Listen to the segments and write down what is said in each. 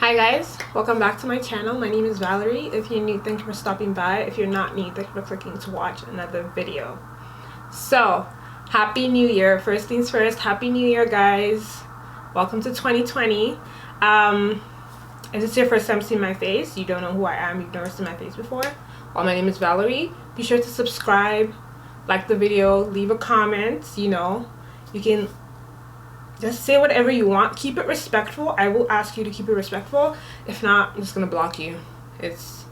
Hi guys, welcome back to my channel. My name is Valerie. If you're new, thank you for stopping by. If you're not new, thank you for clicking to watch another video. So, happy new year. First things first, happy new year guys. Welcome to 2020. If it's your first time seeing my face, you don't know who I am, you've never seen my face before, well, my name is Valerie. Be sure to subscribe, like the video, leave a comment. You can just say whatever you want. Keep it respectful. I will ask you to keep it respectful. If not, I'm just gonna block you. It's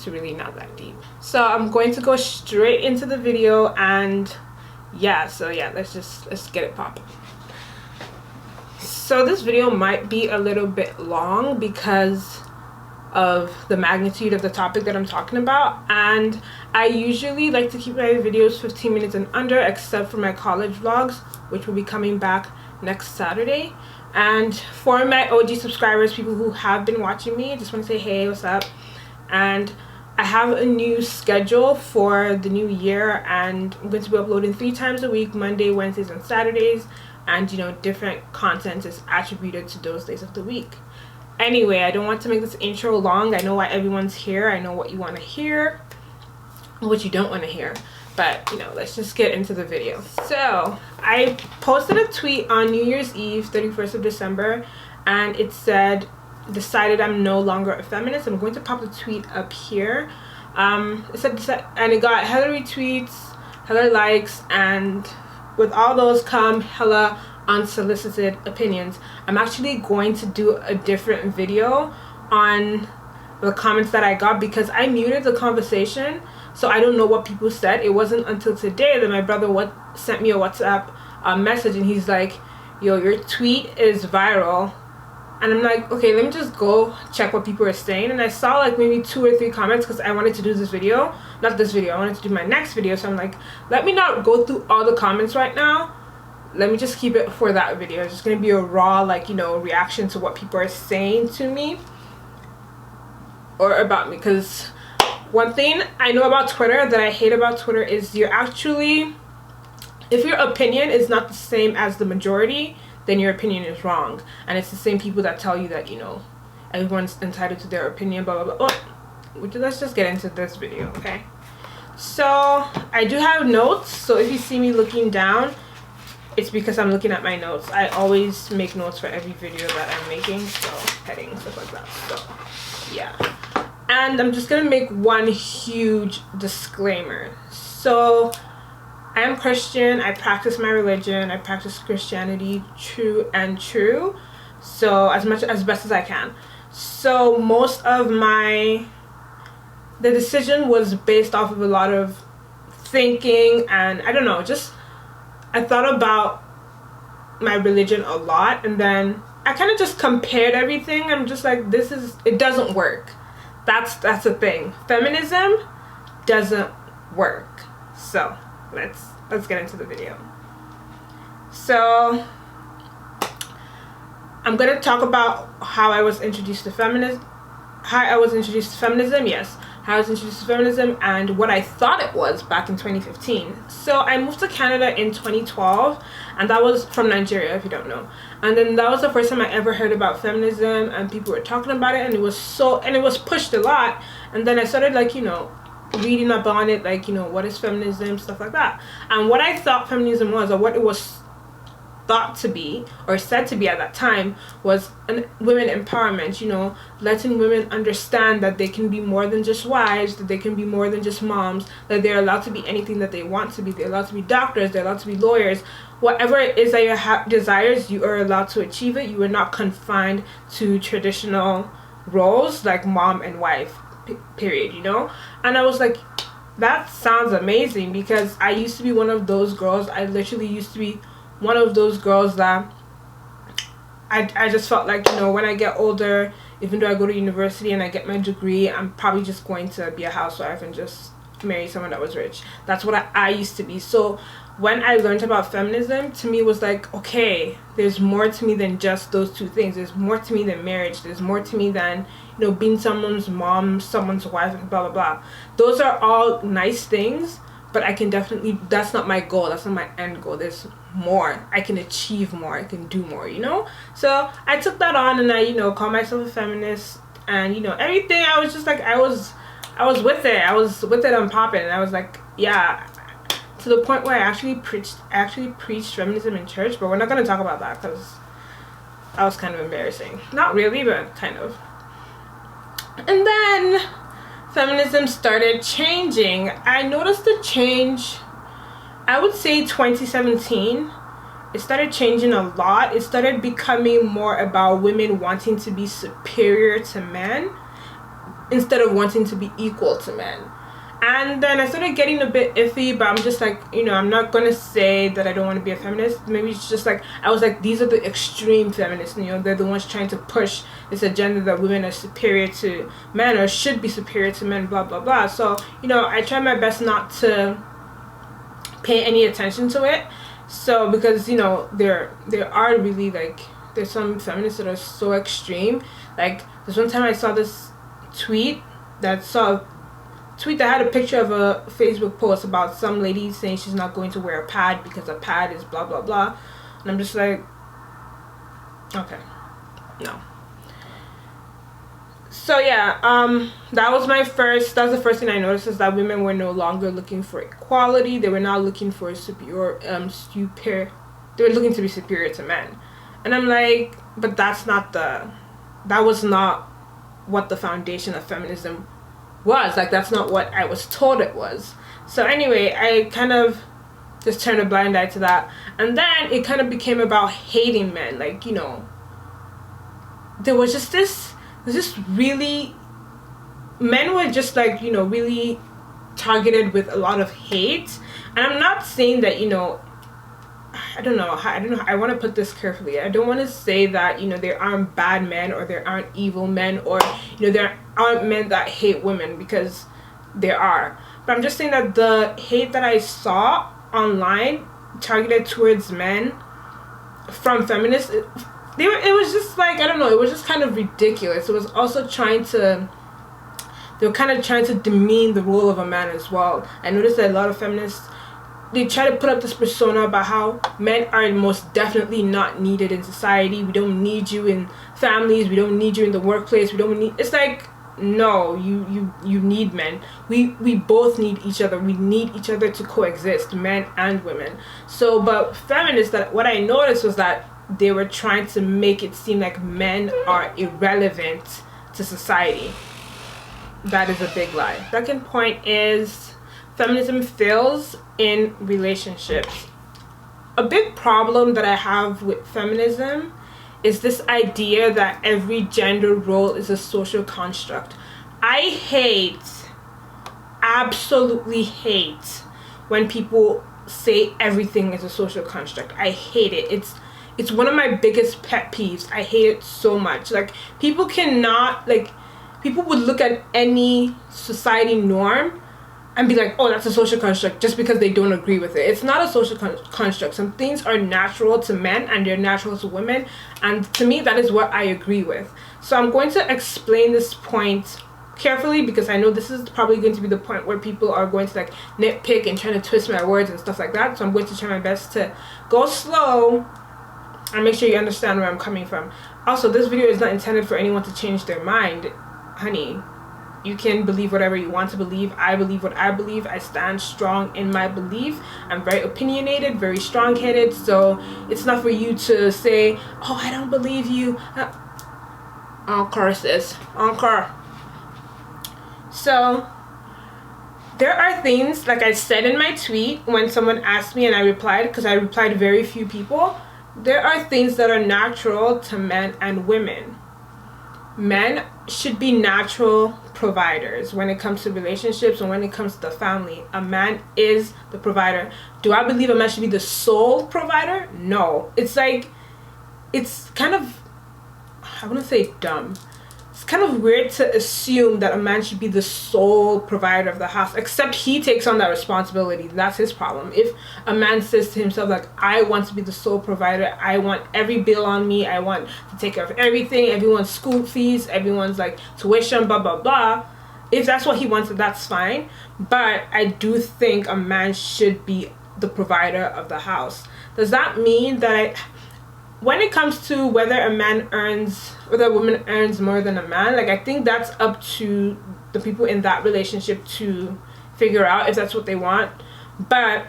really not that deep. So I'm going to go straight into the video, and let's get it popping. So this video might be a little bit long because of the magnitude of the topic that I'm talking about, and I usually like to keep my videos 15 minutes and under, except for my college vlogs, which will be coming back next Saturday. And for my OG subscribers, people who have been watching me, I just want to say hey, what's up. And I have a new schedule for the new year, and I'm going to be uploading 3 times a week, Monday, Wednesdays, and Saturdays, and different content is attributed to those days of the week. Anyway, I don't want to make this intro long. I know why everyone's here. I know what you want to hear, what you don't want to hear. But let's just get into the video. So I posted a tweet on New Year's Eve, 31st of December, and it said, decided I'm no longer a feminist. I'm going to pop the tweet up here. It said, and it got hella retweets, hella likes, and with all those come hella unsolicited opinions. I'm actually going to do a different video on the comments that I got because I muted the conversation, so I don't know what people said. It wasn't until today that my brother sent me a WhatsApp message, and he's like, yo, your tweet is viral. And I'm like, okay, let me just go check what people are saying. And I saw like maybe 2 or 3 comments because I wanted to do this video. Not this video, I wanted to do my next video. So I'm like, let me not go through all the comments right now. Let me just keep it for that video. It's just going to be a raw, reaction to what people are saying to me or about me. Because one thing I know about Twitter that I hate about Twitter is if your opinion is not the same as the majority, then your opinion is wrong. And it's the same people that tell you that, everyone's entitled to their opinion, blah, blah, blah. Oh, let's just get into this video, okay? So I do have notes. So if you see me looking down, it's because I'm looking at my notes. I always make notes for every video that I'm making. So headings, stuff like that. So yeah. And I'm just gonna make one huge disclaimer. So I am Christian. I practice my religion. I practice Christianity true. So as best as I can. So most of the decision was based off of a lot of thinking, and I don't know, I thought about my religion a lot, and then I kind of just compared everything. I'm just like, it doesn't work. That's the thing. Feminism doesn't work. So let's get into the video. So I'm gonna talk about how I was introduced to feminism. Yes, how I was introduced to feminism and what I thought it was back in 2015. So I moved to Canada in 2012, and that was from Nigeria, if you don't know. And then that was the first time I ever heard about feminism, and people were talking about it, and it was pushed a lot. And then I started reading up on it, what is feminism, stuff like that. And what I thought feminism was, or what it was thought to be or said to be at that time, was women empowerment, letting women understand that they can be more than just wives, that they can be more than just moms, that they're allowed to be anything that they want to be. They're allowed to be doctors, they're allowed to be lawyers, whatever it is that you desires, you are allowed to achieve it. You are not confined to traditional roles like mom and wife, period. And I was like, that sounds amazing, because I used to be one of those girls. I literally used to be one of those girls that I just felt like, when I get older, even though I go to university and I get my degree, I'm probably just going to be a housewife and just marry someone that was rich. That's what I used to be. So when I learned about feminism, to me it was like, okay, there's more to me than just those 2 things. There's more to me than marriage. There's more to me than being someone's mom, someone's wife, and blah blah blah. Those are all nice things, but I can definitely, that's not my goal. That's not my end goal. There's more, I can achieve more, I can do more, you know? So I took that on, and I, you know, called myself a feminist, and, you know, everything. I was just like, I was with it. I was with it on popping, and I was like, yeah, to the point where I actually preached feminism in church. But we're not going to talk about that because that was kind of embarrassing. Not really, but kind of. And then feminism started changing. I noticed the change, I would say 2017. It started changing a lot. It started becoming more about women wanting to be superior to men instead of wanting to be equal to men. And then I started getting a bit iffy, but I'm just like, you know, I'm not going to say that I don't want to be a feminist. Maybe it's just like, I was like, these are the extreme feminists, you know, they're the ones trying to push this agenda that women are superior to men or should be superior to men, blah, blah, blah. So, you know, I try my best not to pay any attention to it. So, because, you know, there are really, like, there's some feminists that are so extreme. Like, this one time I saw this tweet that had a picture of a Facebook post about some lady saying she's not going to wear a pad because a pad is blah, blah, blah. And I'm just like, okay, no. So yeah, that was the first thing I noticed, is that women were no longer looking for equality. They were not looking for they were looking to be superior to men. And I'm like, but that was not what the foundation of feminism was. Like, that's not what I was told it was. So anyway, I kind of just turned a blind eye to that. And then it kind of became about hating men. Like, you know, there was this really, men were just like, you know, really targeted with a lot of hate. And I'm not saying that, you know, I don't know, I want to put this carefully. I don't want to say that, you know, there aren't bad men or there aren't evil men, or, you know, there aren't men that hate women, because there are. But I'm just saying that the hate that I saw online targeted towards men from feminists, it was just like, I don't know, it was just kind of ridiculous. It was also they were kind of trying to demean the role of a man as well. I noticed that a lot of feminists, they try to put up this persona about how men are most definitely not needed in society. We don't need you in families. We don't need you in the workplace. It's like, no, you need men. We both need each other. We need each other to coexist, men and women. So, but feminists, what I noticed was that they were trying to make it seem like men are irrelevant to society. That is a big lie. Second point is, feminism fails in relationships. A big problem that I have with feminism is this idea that every gender role is a social construct. I absolutely hate when people say everything is a social construct. I hate it. It's one of my biggest pet peeves. I hate it so much. Like, people would look at any society norm and be like, oh, that's a social construct, just because they don't agree with it. It's not a social construct. Some things are natural to men and they're natural to women, and to me, that is what I agree with. So I'm going to explain this point carefully, because I know this is probably going to be the point where people are going to, like, nitpick and trying to twist my words and stuff like that. So I'm going to try my best to go slow and make sure you understand where I'm coming from. Also, this video is not intended for anyone to change their mind. Honey, you can believe whatever you want to believe. I believe what I believe. I stand strong in my belief. I'm very opinionated, very strong-headed. So it's not for you to say, oh, I don't believe you. Encore, sis. Encore. So there are things, like I said in my tweet when someone asked me and I replied, because I replied very few people, there are things that are natural to men and women. Men should be natural providers when it comes to relationships and when it comes to the family. A man is the provider. Do I believe a man should be the sole provider? No. It's like, it's kind of, I wouldn't say dumb. It's kind of weird to assume that a man should be the sole provider of the house, except he takes on that responsibility. That's his problem. If a man says to himself, like, I want to be the sole provider, I want every bill on me, I want to take care of everything, everyone's school fees, everyone's, like, tuition, blah, blah, blah. If that's what he wants, that's fine. But I do think a man should be the provider of the house. does that mean that when it comes to whether a woman earns more than a man, like, I think that's up to the people in that relationship to figure out if that's what they want. But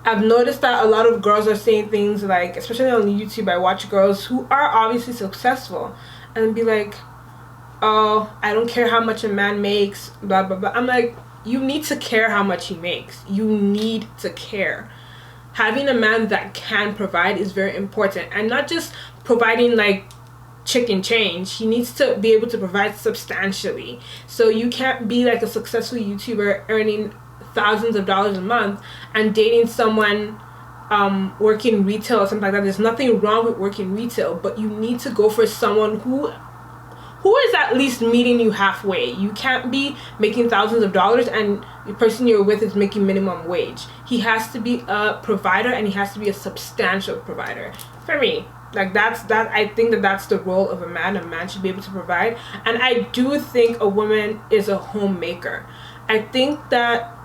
I've noticed that a lot of girls are saying things like, especially on YouTube, I watch girls who are obviously successful and be like, oh, I don't care how much a man makes, blah, blah, blah. I'm like, you need to care how much he makes. You need to care. Having a man that can provide is very important, and not just providing like chicken change. He needs to be able to provide substantially. So you can't be like a successful YouTuber earning thousands of dollars a month and dating someone working retail or something like that. There's nothing wrong with working retail, but you need to go for someone who is at least meeting you halfway. You can't be making thousands of dollars and the person you're with is making minimum wage. He has to be a provider, and he has to be a substantial provider. For me, like, I think that's the role of a man. A man should be able to provide. And I do think a woman is a homemaker. I think that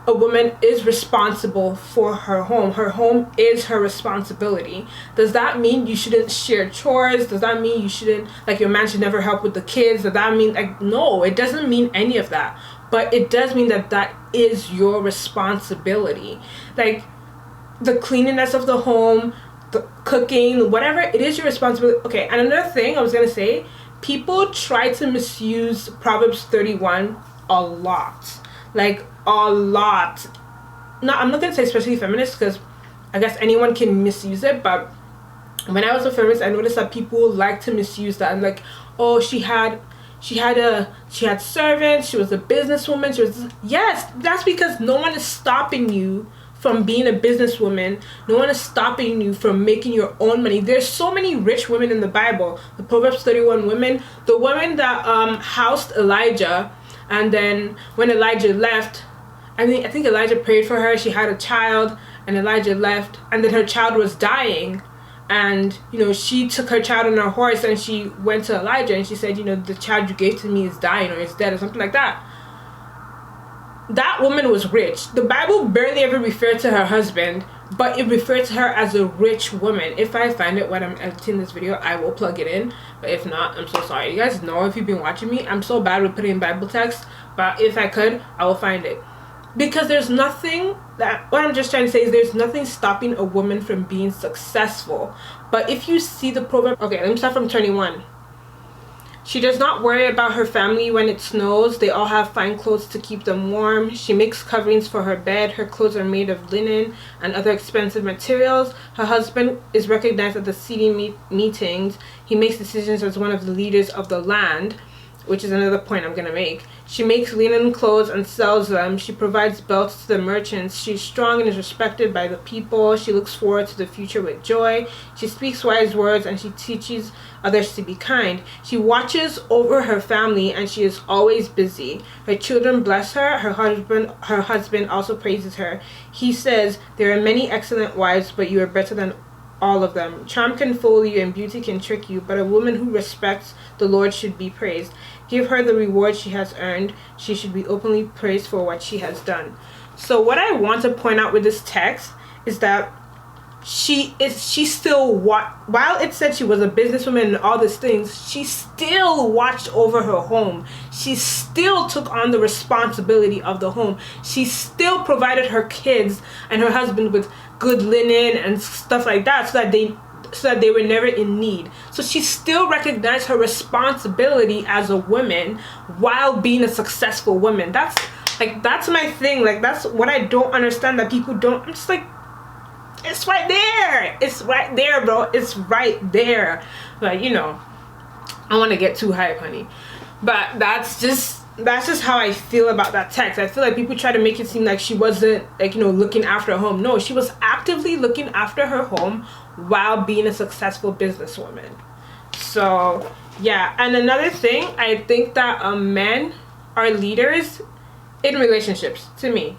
a woman is responsible for her home. Her home is her responsibility. Does that mean you shouldn't share chores? Does that mean you shouldn't, like, your man should never help with the kids? Does that mean, like, no, it doesn't mean any of that. But it does mean that is your responsibility. Like, the cleanliness of the home, the cooking, whatever, it is your responsibility. Okay, and another thing I was gonna say, people try to misuse Proverbs 31 a lot. Like, a lot. No, I'm not gonna say especially feminists, because I guess anyone can misuse it, but when I was a feminist, I noticed that people like to misuse that. And like, oh, she had servants, she was a businesswoman, yes, that's because no one is stopping you from being a businesswoman. No one is stopping you from making your own money. There's so many rich women in the Bible. The Proverbs 31 women, the woman that housed Elijah, and then when Elijah left, I think Elijah prayed for her. She had a child, and Elijah left, and then her child was dying, and she took her child on her horse and she went to Elijah and she said, the child you gave to me is dying or is dead or something like that. That woman was rich. The Bible barely ever referred to her husband, but it referred to her as a rich woman. If I find it when I'm editing this video, I will plug it in. But if not, I'm so sorry. You guys know, if you've been watching me, I'm so bad with putting Bible text. But if I could, I will find it. Because there's nothing what I'm just trying to say is there's nothing stopping a woman from being successful. But if you see the proverb, okay, let me start from 21. She does not worry about her family when it snows. They all have fine clothes to keep them warm. She makes coverings for her bed. Her clothes are made of linen and other expensive materials. Her husband is recognized at the city meetings. He makes decisions as one of the leaders of the land, which is another point I'm going to make. She makes linen clothes and sells them. She provides belts to the merchants. She's strong and is respected by the people. She looks forward to the future with joy. She speaks wise words and she teaches others to be kind. She watches over her family and she is always busy. Her children bless her. Her husband also praises her. He says, "There are many excellent wives, but you are better than all of them. Charm can fool you and beauty can trick you, but a woman who respects the Lord should be praised. Give her the reward she has earned. She should be openly praised for what she has done." So what I want to point out with this text is that she still, while it said she was a businesswoman and all these things, she still watched over her home. She still took on the responsibility of the home. She still provided her kids and her husband with good linen and stuff like that, so that they were never in need. So she still recognized her responsibility as a woman while being a successful woman. That's my thing. Like, that's what I don't understand, that people don't. I'm just like, it's right there. It's right there, bro. It's right there. But I don't want to get too hype, honey. But that's just how I feel about that text. I feel like people try to make it seem like she wasn't, looking after her home. No, she was actively looking after her home while being a successful businesswoman. So yeah. And another thing, I think that men are leaders in relationships, to me.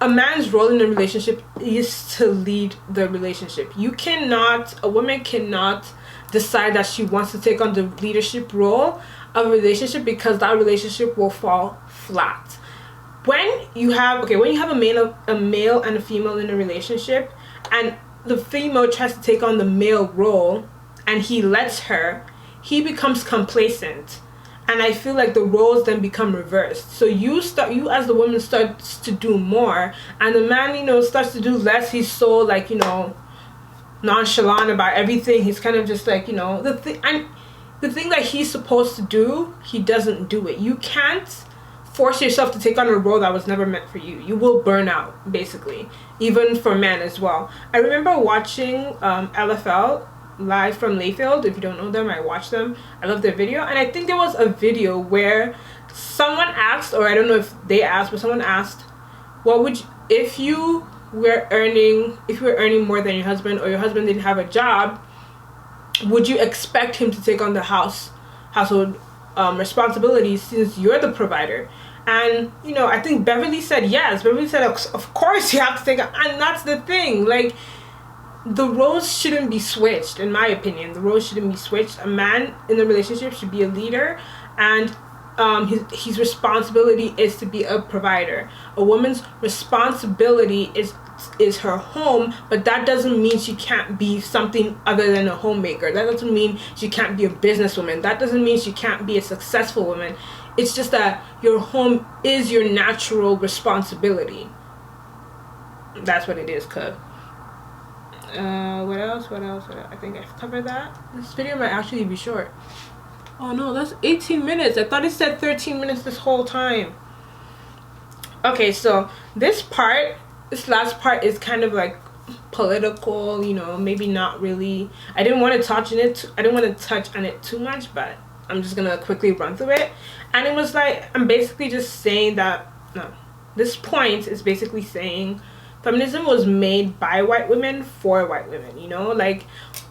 A man's role in a relationship is to lead the relationship. A woman cannot decide that she wants to take on the leadership role of a relationship, because that relationship will fall flat. when you have a male and a female in a relationship, and the female tries to take on the male role and he lets her, he becomes complacent. And I feel like the roles then become reversed. So you as the woman starts to do more, and the man, you know, starts to do less. He's so, like, you know, nonchalant about everything. He's kind of just like, you know, the thing that he's supposed to do, he doesn't do it. You can't force yourself to take on a role that was never meant for you. You will burn out, basically, even for men as well. I remember watching LFL, Live from Layfield. If you don't know them, I watch them. I love their video. And I think there was a video where someone asked, or I don't know if they asked, but someone asked, what would you, if you were earning more than your husband, or your husband didn't have a job, would you expect him to take on the household responsibilities since you're the provider? And, you know, I think Beverly said yes. Beverly said, of course you have to take on. And that's the thing, like, the roles shouldn't be switched. In my opinion, the roles shouldn't be switched. A man in the relationship should be a leader, and his responsibility is to be a provider. A woman's responsibility is her home, but that doesn't mean she can't be something other than a homemaker. That doesn't mean she can't be a businesswoman. That doesn't mean she can't be a successful woman. It's just that your home is your natural responsibility. That's what it is, cuz. What else? I think I've covered that. This video might actually be short. Oh no, that's 18 minutes. I thought it said 13 minutes this whole time. Okay, so this last part is kind of like political, you know, maybe not really. I didn't want to touch on it too much, but I'm just gonna quickly run through it. And it was like, I'm basically just saying that, no, this point is basically saying feminism was made by white women for white women, you know? Like,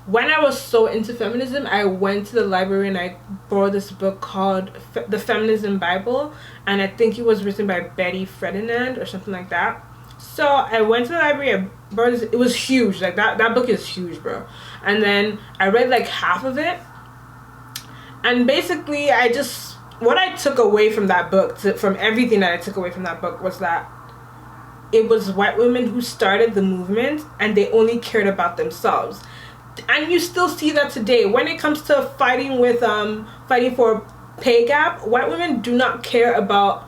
when I was so into feminism, I went to the library and I borrowed this book called The Feminism Bible, and I think it was written by Betty Friedan or something like that. So I went to the library, I borrowed this, it was huge, like that book is huge, bro. And then I read like half of it, and basically what I took away from that book, from everything that I took away from that book, was that it was white women who started the movement, and they only cared about themselves. And you still see that today when it comes to fighting for pay gap. White women do not care about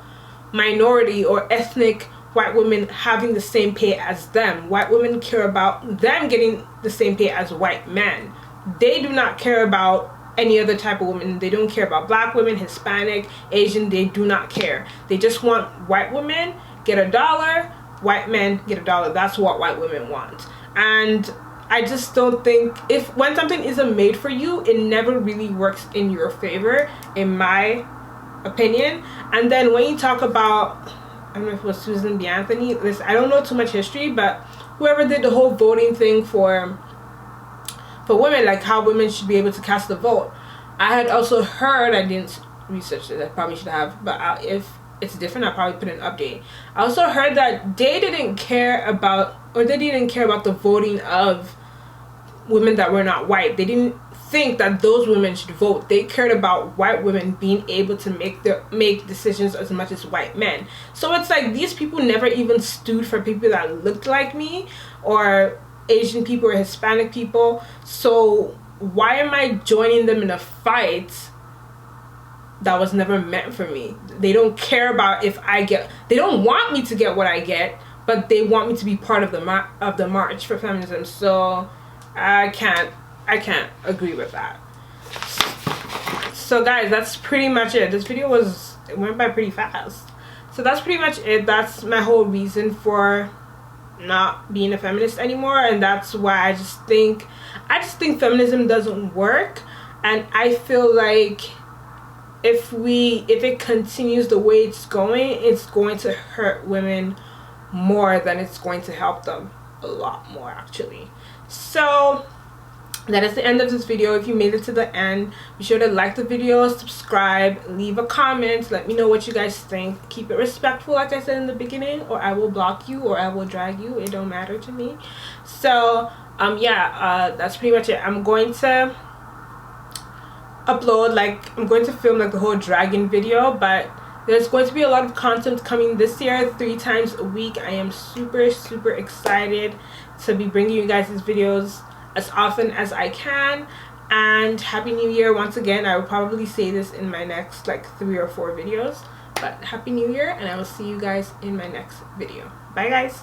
minority or ethnic white women having the same pay as them. White women care about them getting the same pay as white men. They do not care about any other type of woman. They don't care about black women, Hispanic, Asian. They do not care. They just want white women get $1, white men get $1. That's what white women want. And I just don't think, when something isn't made for you, it never really works in your favor, in my opinion. And then when you talk about, I don't know if it was Susan B. Anthony, I don't know too much history, but whoever did the whole voting thing for women, like how women should be able to cast the vote, I had also heard, I didn't research it, I probably should have, but if it's different, I'll probably put an update. I also heard that they didn't care about the voting of women that were not white. They didn't think that those women should vote. They cared about white women being able to make decisions as much as white men. So it's like these people never even stood for people that looked like me, or Asian people, or Hispanic people. So why am I joining them in a fight that was never meant for me? They don't care about they don't want me to get what I get, but they want me to be part of the march for feminism. So I can't agree with that. So guys, that's pretty much it. This video went by pretty fast. So that's pretty much it. That's my whole reason for not being a feminist anymore, and that's why I just think feminism doesn't work. And I feel like if it continues the way it's going to hurt women more than it's going to help them. A lot more, actually. So that is the end of this video. If you made it to the end, be sure to like the video, subscribe, leave a comment, let me know what you guys think. Keep it respectful, like I said in the beginning, or I will block you, or I will drag you. It don't matter to me. So that's pretty much it. I'm going to upload, I'm going to film the whole dragon video, but There's going to be a lot of content coming this year, 3 times a week. I am super excited to be bringing you guys these videos as often as I can. And Happy New Year once again. I will probably say this in my next like 3 or 4 videos, but Happy New Year, and I will see you guys in my next video. Bye guys.